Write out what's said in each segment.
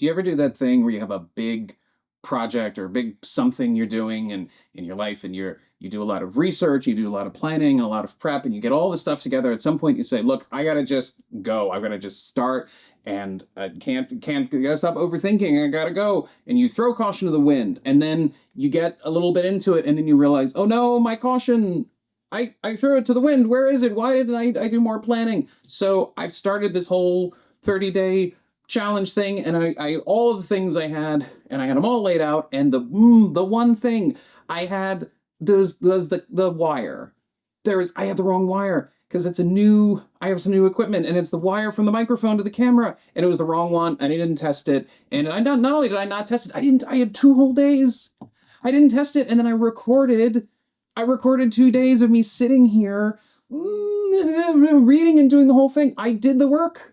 Do you ever do that thing where you have a big project or a big something you're doing in your life, and you do a lot of research, you do a lot of planning, a lot of prep, and you get all this stuff together. At some point you say, look, I gotta just go. I gotta just start, and I can't gotta stop overthinking. I gotta go. And you throw caution to the wind, and then you get a little bit into it, and then you realize, oh no, my caution, I threw it to the wind. Where is it? Why didn't I do more planning? So I've started this whole 30-day challenge thing, and I all of the things I had, and I had them all laid out, and the one thing I had was the wire. I had the wrong wire, because I have some new equipment, and it's the wire from the microphone to the camera, and it was the wrong one, and I didn't test it. And not only did I not test it, I had 2 whole days. I didn't test it, and then I recorded 2 days of me sitting here reading and doing the whole thing. I did the work.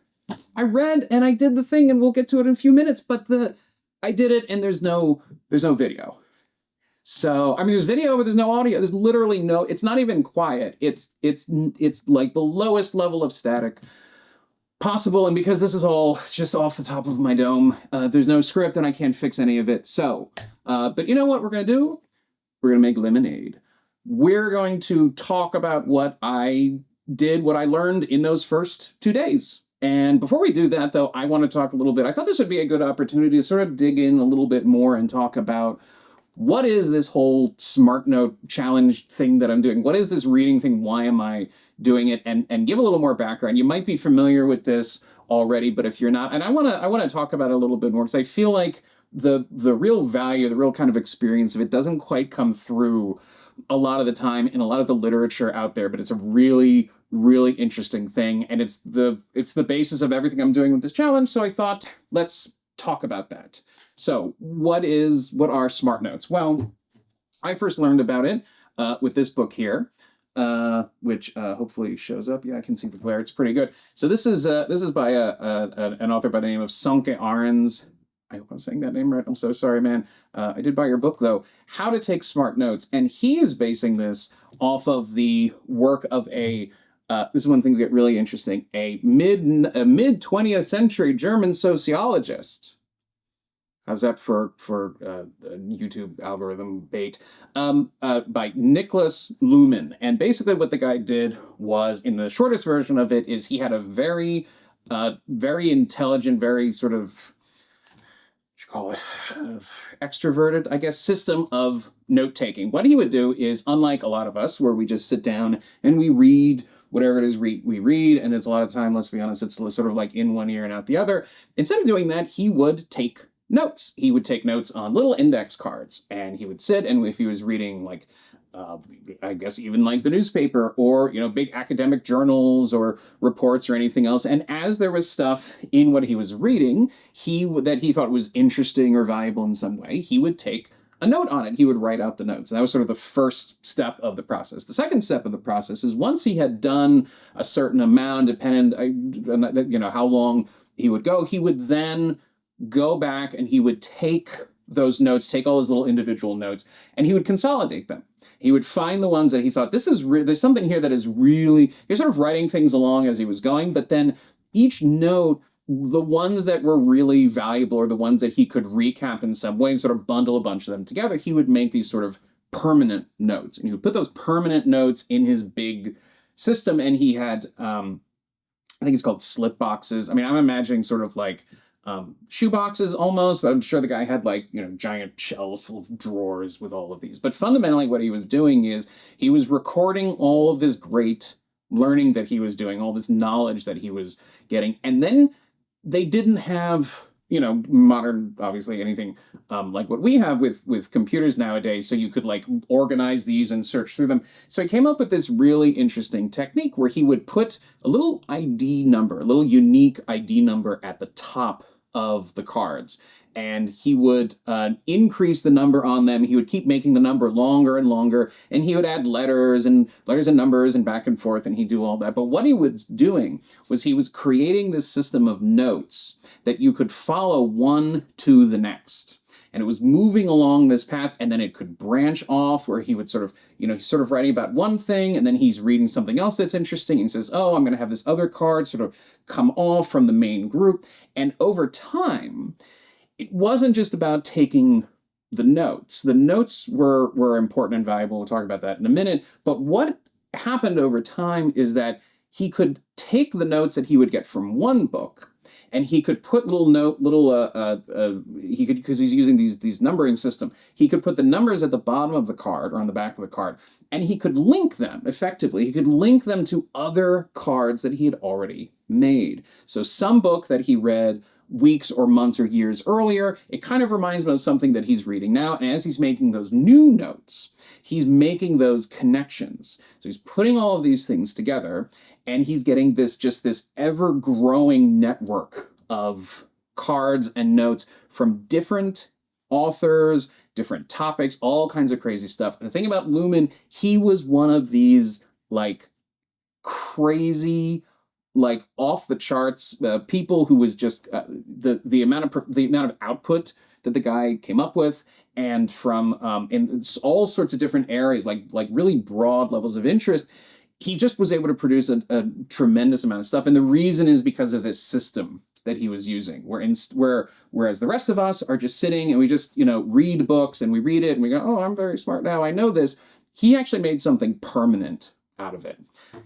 I read and I did the thing, and we'll get to it in a few minutes, but I did it, and there's no video. So, I mean, there's video, but there's no audio. There's literally it's not even quiet. It's like the lowest level of static possible. And because this is all just off the top of my dome, there's no script, and I can't fix any of it. So, but you know what we're going to do? We're going to make lemonade. We're going to talk about what I learned in those first 2 days. And before we do that, though, I want to talk a little bit. I thought this would be a good opportunity to sort of dig in a little bit more and talk about what is this whole SmartNote challenge thing that I'm doing? What is this reading thing? Why am I doing it? And give a little more background. You might be familiar with this already, but if you're not, and I want to talk about it a little bit more, because I feel like the real value, the real kind of experience of it doesn't quite come through a lot of the time in a lot of the literature out there, but it's a really, really interesting thing, and it's the basis of everything I'm doing with this challenge. So I thought, let's talk about that. So what are SmartNotes? Well, I first learned about it with this book here, which hopefully shows up. Yeah, I can see the glare. It's pretty good. So this is by an author by the name of Sönke Ahrens. I hope I'm saying that name right. I'm so sorry, man. I did buy your book, though, How to Take Smart Notes. And he is basing this off of the work of this is when things get really interesting, a mid 20th century German sociologist. How's that for YouTube algorithm bait? By Niklas Luhmann. And basically what the guy did was, in the shortest version of it, is he had a very, very intelligent, very sort of, call it extroverted, I guess, system of note-taking. What he would do is, unlike a lot of us, where we just sit down and we read whatever it is we read, and it's a lot of time, let's be honest, it's sort of like in one ear and out the other. Instead of doing that, he would take notes. He would take notes on little index cards, and he would sit, and if he was reading, like, I guess even like the newspaper, or, big academic journals or reports or anything else. And as there was stuff in what he was reading, that he thought was interesting or valuable in some way, he would take a note on it. He would write out the notes. And that was sort of the first step of the process. The second step of the process is, once he had done a certain amount, dependent, how long he would go, he would then go back and he would take those notes, take all his little individual notes, and he would consolidate them. He would find the ones that he thought, there's something here that is really, you're sort of writing things along as he was going, but then each note, the ones that were really valuable, or the ones that he could recap in some way and sort of bundle a bunch of them together, he would make these sort of permanent notes. And he would put those permanent notes in his big system, and he had, I think it's called slip boxes. I mean, I'm imagining sort of like shoe boxes almost, but I'm sure the guy had giant shelves full of drawers with all of these. But fundamentally what he was doing is he was recording all of this great learning that he was doing, all this knowledge that he was getting. And then they didn't have, modern, obviously, anything like what we have with computers nowadays, so you could organize these and search through them. So he came up with this really interesting technique where he would put a little ID number, a little unique ID number at the top of the cards, and he would increase the number on them. He would keep making the number longer and longer, and he would add letters and numbers and back and forth, and he'd do all that. But what he was doing was he was creating this system of notes that you could follow one to the next. And it was moving along this path, and then it could branch off where he would sort of, he's sort of writing about one thing, and then he's reading something else that's interesting, and he says, oh, I'm going to have this other card sort of come off from the main group. And over time, it wasn't just about taking the notes. The notes were important and valuable. We'll talk about that in a minute. But what happened over time is that he could take the notes that he would get from one book, and he could put he could, because he's using these numbering system, he could put the numbers at the bottom of the card or on the back of the card, and he could link them effectively. He could link them to other cards that he had already made. So some book that he read weeks or months or years earlier, it kind of reminds him of something that he's reading now. And as he's making those new notes, he's making those connections. So he's putting all of these things together, and he's getting this ever-growing network of cards and notes from different authors, different topics, all kinds of crazy stuff. And the thing about Luhmann, he was one of these like crazy, like off the charts people who was just the amount of output that the guy came up with, and from in all sorts of different areas, like really broad levels of interest. He just was able to produce a tremendous amount of stuff, and the reason is because of this system that he was using. Whereas the rest of us are just sitting and we just read books and we read it and we go, oh, I'm very smart now, I know this. He actually made something permanent out of it.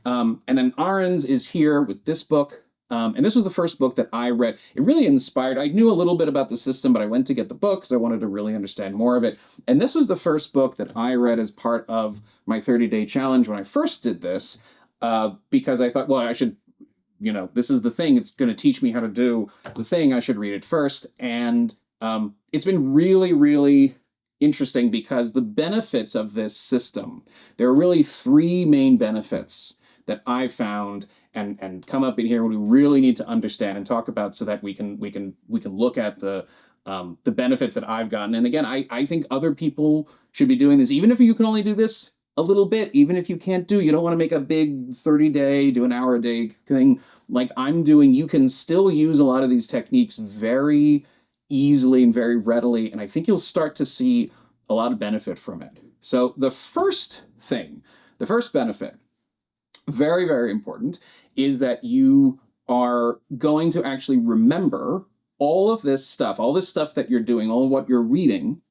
And then Arons is here with this book. And this was the first book that I read. It really inspired. I knew a little bit about the system, but I went to get the book because I wanted to really understand more of it. And this was the first book that I read as part of my 30-day challenge when I first did this, because I thought, well, I should, this is the thing. It's going to teach me how to do the thing. I should read it first. And it's been really, really interesting because the benefits of this system, there are really three main benefits that I found and come up in here we really need to understand and talk about, so that we can look at the benefits that I've gotten. And again, I think other people should be doing this, even if you can only do this a little bit, even if you you don't want to make a big 30-day, do an hour a day thing like I'm doing. You can still use a lot of these techniques very easily and very readily, and I think you'll start to see a lot of benefit from it. So the first benefit, very, very important, is that you are going to actually remember all this stuff that you're doing, all of what you're reading.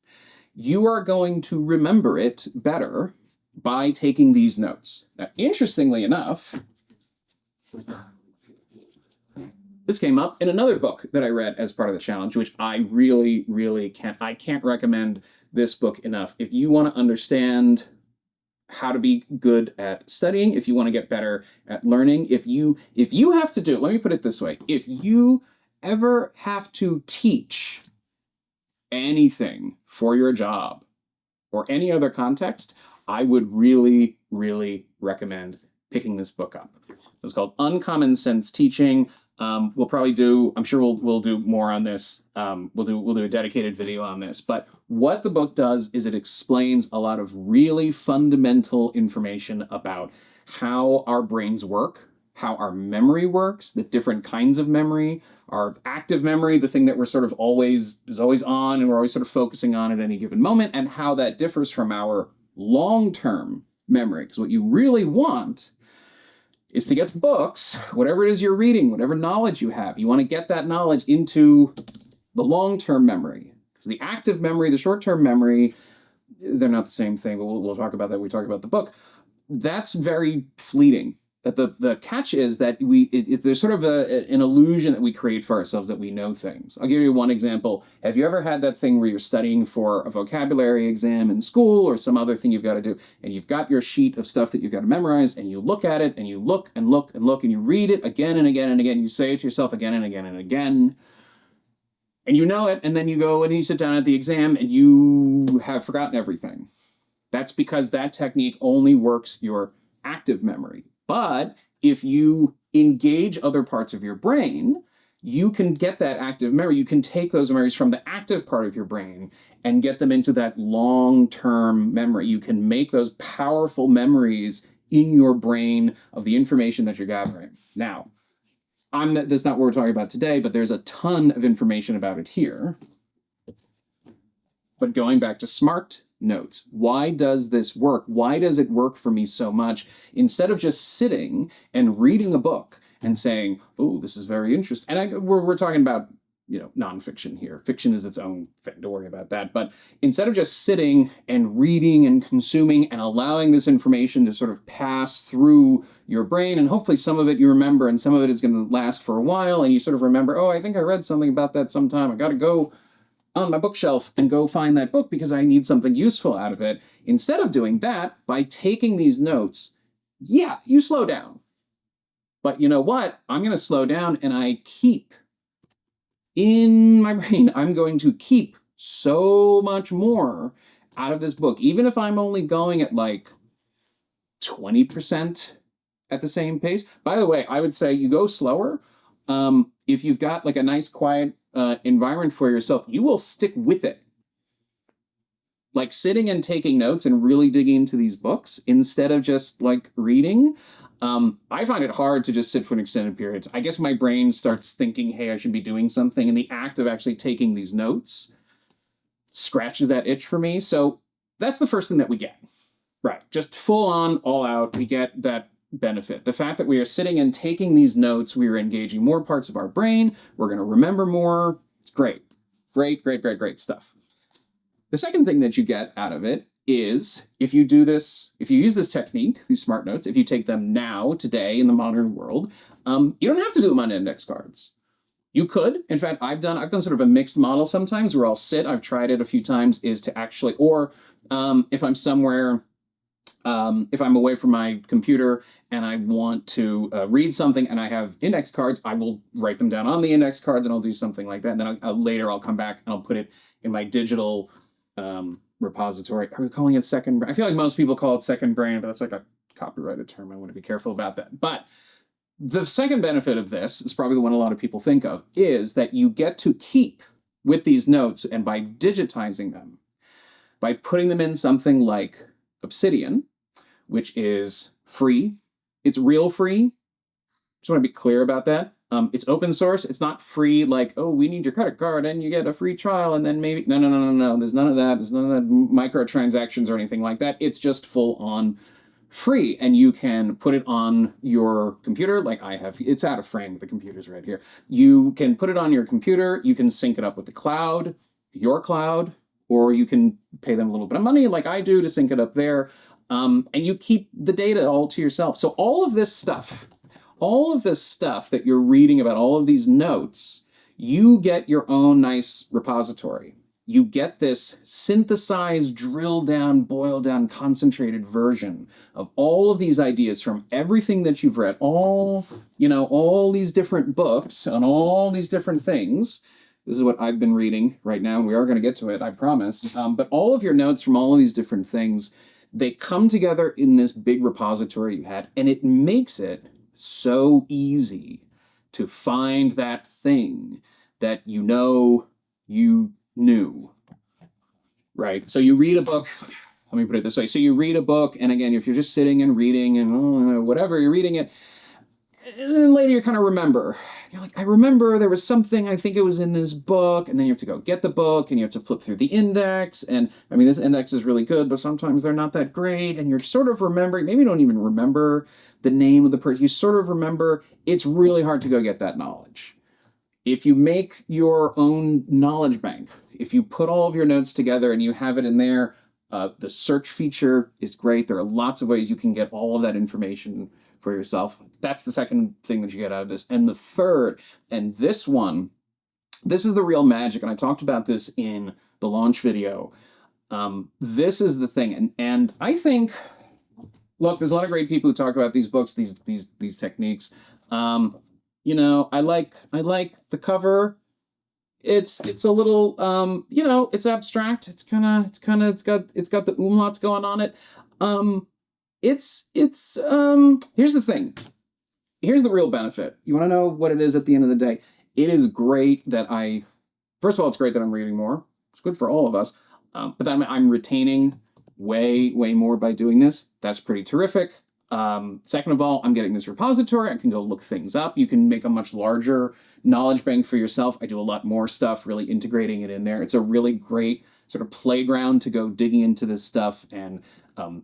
You are going to remember it better by taking these notes. Now, interestingly enough, this came up in another book that I read as part of the challenge, which I really, really can't recommend this book enough. If you want to understand how to be good at studying, if you want to get better at learning, if you have to do it, let me put it this way. If you ever have to teach anything for your job or any other context, I would really, really recommend picking this book up. It's called Uncommon Sense Teaching. We'll probably do, I'm sure we'll do more on this. We'll do a dedicated video on this. But what the book does is it explains a lot of really fundamental information about how our brains work, how our memory works, the different kinds of memory, our active memory, the thing that we're sort of always on and we're always sort of focusing on at any given moment, and how that differs from our long-term memory. Because what you really want is to get the books, whatever it is you're reading, whatever knowledge you have, you want to get that knowledge into the long-term memory. Because the active memory, the short-term memory, they're not the same thing, but we'll talk about that when we talk about the book. That's very fleeting. But the catch is that there's sort of an illusion that we create for ourselves that we know things. I'll give you one example. Have you ever had that thing where you're studying for a vocabulary exam in school or some other thing you've got to do, and you've got your sheet of stuff that you've got to memorize, and you look at it, and you look and look and look, and you read it again and again and again, you say it to yourself again and again and again, and you know it, and then you go and you sit down at the exam, and you have forgotten everything. That's because that technique only works your active memory. But if you engage other parts of your brain, you can get that active memory. You can take those memories from the active part of your brain and get them into that long-term memory. You can make those powerful memories in your brain of the information that you're gathering. Now, that's not what we're talking about today, but there's a ton of information about it here. But going back to SMART notes, why does this work? Why does it work for me so much? Instead of just sitting and reading a book and saying, oh, this is very interesting. And we're talking about, nonfiction here. Fiction is its own thing. Don't worry about that. But instead of just sitting and reading and consuming and allowing this information to sort of pass through your brain, and hopefully some of it you remember and some of it is going to last for a while, and you sort of remember, oh, I think I read something about that sometime. I got to go on my bookshelf and go find that book because I need something useful out of it. Instead of doing that, by taking these notes, yeah, you slow down. But you know what? I'm going to slow down and I keep in my brain, I'm going to keep so much more out of this book, even if I'm only going at like 20% at the same pace. By the way, I would say you go slower. If you've got like a nice quiet environment for yourself, you will stick with it. Like sitting and taking notes and really digging into these books instead of just like reading. I find it hard to just sit for an extended period. I guess my brain starts thinking, hey, I should be doing something. And the act of actually taking these notes scratches that itch for me. So that's the first thing that we get. Right. Just full on, all out. We get that benefit. The fact that we are sitting and taking these notes, we are engaging more parts of our brain. We're going to remember more. It's great. Great stuff. The second thing that you get out of it is if you use this technique, these smart notes, if you take them now, today, in the modern world, you don't have to do them on index cards. You could. In fact, I've done sort of a mixed model sometimes where I'll sit, I've tried it a few times, is to actually, or if I'm somewhere, if I'm away from my computer and I want to read something and I have index cards, I will write them down on the index cards and I'll do something like that. And then later I'll come back and I'll put it in my digital repository. Are we calling it second brain? I feel like most people call it second brain, but that's like a copyrighted term. I want to be careful about that. But the second benefit of this is probably the one a lot of people think of, is that you get to keep with these notes, and by digitizing them, by putting them in something like Obsidian, which is free. It's real free. Just want to be clear about that. It's open source. It's not free like, oh, we need your credit card and you get a free trial and then maybe... No. There's none of that. There's none of that microtransactions or anything like that. It's just full on free. And you can put it on your computer like I have. It's out of frame. The computer's right here. You can put it on your computer. You can sync it up with the cloud, your cloud, or you can pay them a little bit of money like I do to sync it up there. And you keep the data all to yourself. So all of this stuff that you're reading about, all of these notes, you get your own nice repository. You get this synthesized, drilled down, boiled down, concentrated version of all of these ideas from everything that you've read, all these different books on all these different things. This is what I've been reading right now, and we are going to get to it, I promise. But all of your notes from all of these different things, they come together in this big repository you had, and it makes it so easy to find that thing that you knew, right? So you read a book, let me put it this way. So you read a book, and again, if you're just sitting and reading and whatever, you're reading it, and then later you kind of remember. You're like, I remember there was something, I think it was in this book, and then you have to go get the book, and you have to flip through the index, and I mean, this index is really good, but sometimes they're not that great, and you're sort of remembering, maybe you don't even remember the name of the person, you sort of remember. It's really hard to go get that knowledge. If you make your own knowledge bank, if you put all of your notes together and you have it in there, the search feature is great. There are lots of ways you can get all of that information for yourself. That's the second thing that you get out of this. And the third, and this one, this is the real magic, and I talked about this in the launch video. This is the thing, and I think, look, there's a lot of great people who talk about these books, these techniques. I like the cover. It's a little, it's abstract. It's got the umlauts going on it. Here's the thing. Here's the real benefit. You want to know what it is at the end of the day? It is great that first of all, it's great that I'm reading more. It's good for all of us. But then I'm retaining way more by doing this. That's pretty terrific. Second of all, I'm getting this repository. I can go look things up. You can make a much larger knowledge bank for yourself. I do a lot more stuff, really integrating it in there. It's a really great sort of playground to go digging into this stuff and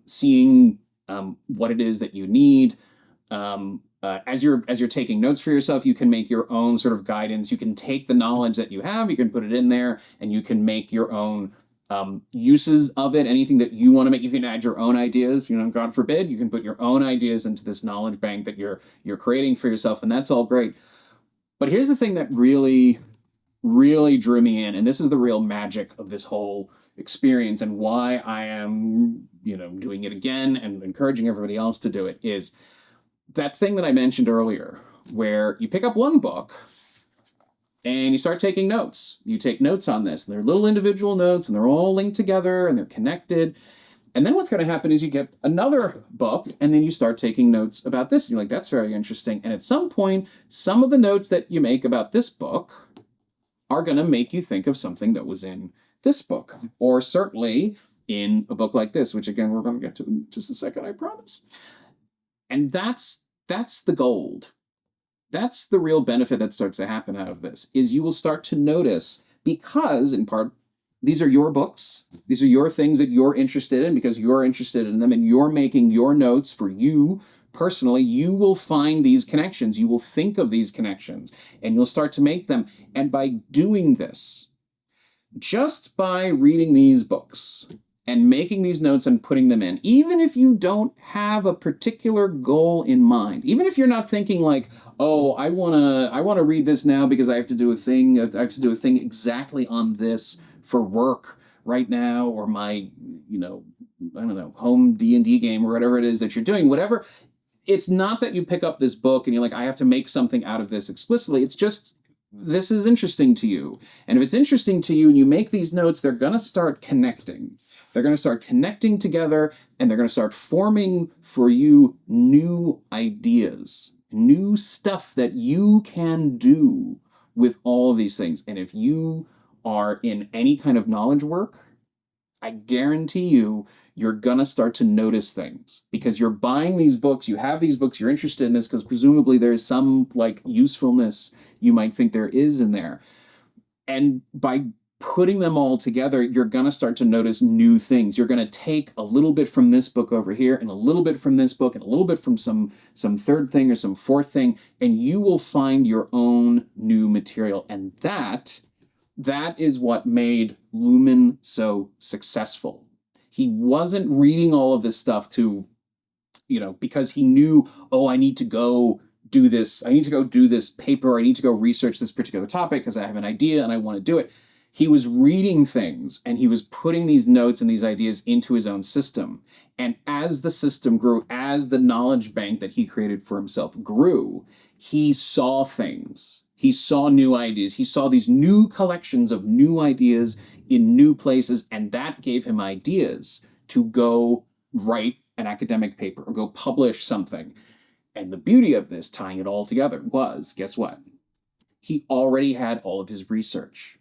seeing what it is that you need. as you're taking notes for yourself, you can make your own sort of guidance. You can take the knowledge that you have, you can put it in there, and you can make your own uses of it. Anything that you want to make, you can add your own ideas. God forbid, you can put your own ideas into this knowledge bank that you're creating for yourself, and that's all great. But here's the thing that really, really drew me in, and this is the real magic of this whole experience, and why I am, doing it again and encouraging everybody else to do it, is that thing that I mentioned earlier, where you pick up one book and you start taking notes. You take notes on this. And they're little individual notes, and they're all linked together, and they're connected. And then what's going to happen is you get another book, and then you start taking notes about this. And you're like, that's very interesting. And at some point, some of the notes that you make about this book are going to make you think of something that was in this book, or certainly in a book like this, which again, we're going to get to in just a second, I promise. And that's the gold. That's the real benefit that starts to happen out of this, is you will start to notice, because in part, these are your books. These are your things that you're interested in because you're interested in them, and you're making your notes for you personally. You will find these connections. You will think of these connections, and you'll start to make them. And by doing this, just by reading these books and making these notes and putting them in, even if you don't have a particular goal in mind, even if you're not thinking like, oh, I want to read this now because I have to do a thing exactly on this for work right now, or my, I don't know, home D&D game, or whatever it is that you're doing, whatever. It's not that you pick up this book and you're like, I have to make something out of this explicitly. It's just, this is interesting to you. And if it's interesting to you and you make these notes, they're going to start connecting. They're going to start connecting together, and they're going to start forming for you new ideas, new stuff that you can do with all of these things. And if you are in any kind of knowledge work, I guarantee you're going to start to notice things, because you're buying these books, you have these books, you're interested in this because presumably there's some like usefulness you might think there is in there. And by putting them all together, you're going to start to notice new things. You're going to take a little bit from this book over here, and a little bit from this book, and a little bit from some third thing or some fourth thing, and you will find your own new material. And that is what made Luhmann so successful. He wasn't reading all of this stuff because he knew, oh, I need to go do this. I need to go do this paper. I need to go research this particular topic because I have an idea and I want to do it. He was reading things, and he was putting these notes and these ideas into his own system. And as the system grew, as the knowledge bank that he created for himself grew, he saw things. He saw new ideas. He saw these new collections of new ideas in new places, and that gave him ideas to go write an academic paper or go publish something. And the beauty of this, tying it all together, was, guess what? He already had all of his research.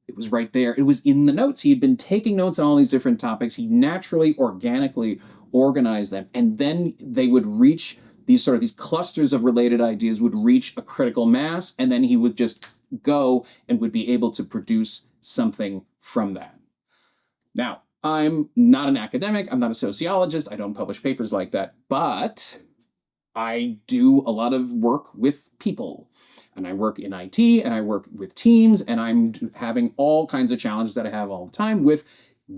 It was right there. It was in the notes. He had been taking notes on all these different topics. He naturally, organically organized them. And then they would reach these clusters of related ideas would reach a critical mass. And then he would just go and would be able to produce something from that. Now, I'm not an academic. I'm not a sociologist. I don't publish papers like that. But I do a lot of work with people. And I work in IT, and I work with teams, and I'm having all kinds of challenges that I have all the time with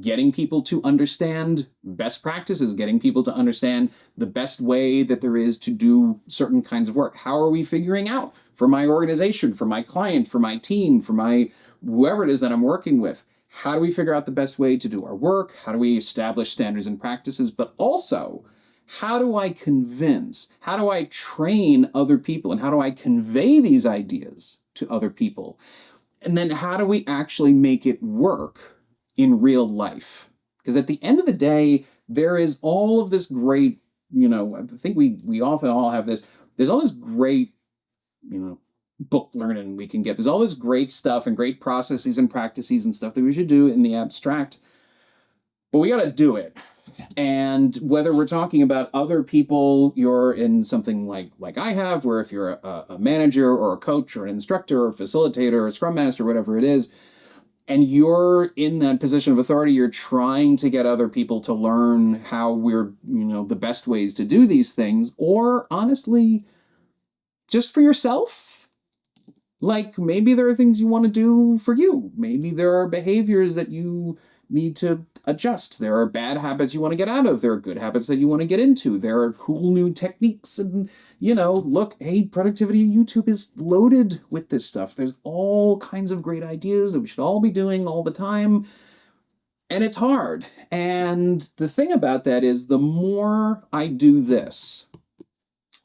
getting people to understand best practices, getting people to understand the best way that there is to do certain kinds of work. How are we figuring out for my organization, for my client, for my team, for my whoever it is that I'm working with? How do we figure out the best way to do our work? How do we establish standards and practices? But also, how do I convince, how do I train other people, and how do I convey these ideas to other people? And then how do we actually make it work in real life? Because at the end of the day, there is all of this great, I think we often all have this, there's all this great, book learning we can get. There's all this great stuff and great processes and practices and stuff that we should do in the abstract, but we got to do it. And whether we're talking about other people, you're in something like I have, where if you're a manager or a coach or an instructor or a facilitator or a scrum master, whatever it is, and you're in that position of authority, you're trying to get other people to learn how we're, the best ways to do these things, or honestly, just for yourself. Like maybe there are things you want to do for you. Maybe there are behaviors that you need to adjust. There are bad habits you want to get out of. There are good habits that you want to get into. There are cool new techniques. And, look, hey, productivity YouTube is loaded with this stuff. There's all kinds of great ideas that we should all be doing all the time. And it's hard. And the thing about that is the more I do this,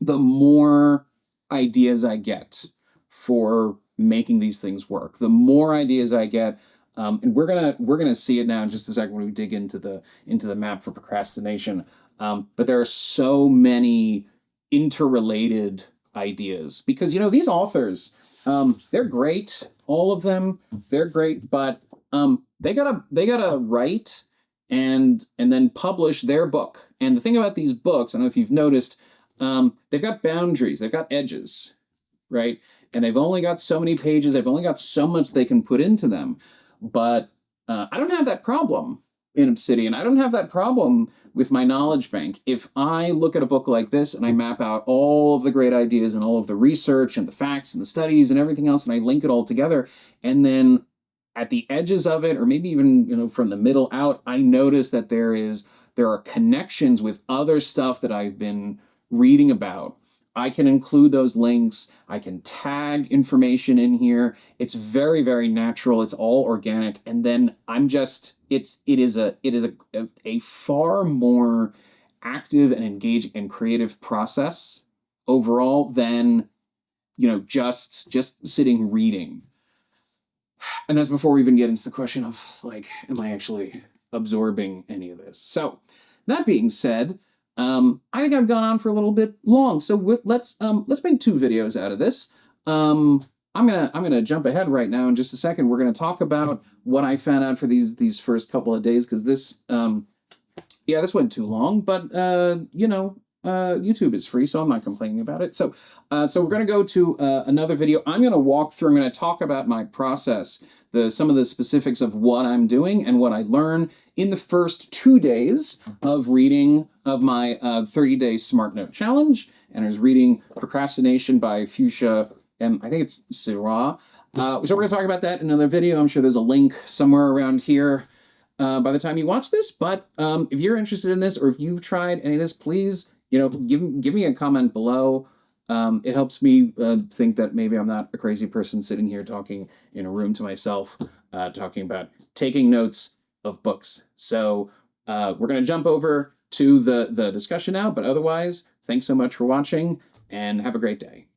the more ideas I get for making these things work. The more ideas I get, and we're gonna see it now in just a second when we dig into the map for procrastination. But there are so many interrelated ideas because these authors, they're great, all of them, they're great, but they gotta write and then publish their book. And the thing about these books, I don't know if you've noticed, they've got boundaries, they've got edges, right? And they've only got so many pages, they've only got so much they can put into them. But I don't have that problem in Obsidian. I don't have that problem with my knowledge bank. If I look at a book like this and I map out all of the great ideas and all of the research and the facts and the studies and everything else, and I link it all together, and then at the edges of it, or maybe even from the middle out, I notice that there are connections with other stuff that I've been reading about. I can include those links. I can tag information in here. It's very, very natural. It's all organic. And then it is a far more active and engaging and creative process overall than, just sitting reading. And that's before we even get into the question of am I actually absorbing any of this? So that being said, I think I've gone on for a little bit long, so let's make 2 videos out of this. I'm gonna jump ahead right now in just a second. We're gonna talk about what I found out for these first couple of days, because this this went too long, but YouTube is free, so I'm not complaining about it. So we're gonna go to another video. I'm gonna talk about my process, some of the specifics of what I'm doing and what I learn in the first 2 days of reading of my 30-day Smart Note Challenge. And I was reading Procrastination by Fuchsia, and I think it's Sirah. So we're going to talk about that in another video. I'm sure there's a link somewhere around here by the time you watch this. But if you're interested in this, or if you've tried any of this, please, give me a comment below. It helps me think that maybe I'm not a crazy person sitting here talking in a room to myself, talking about taking notes of books. So we're going to jump over to the discussion now, but otherwise, thanks so much for watching and have a great day.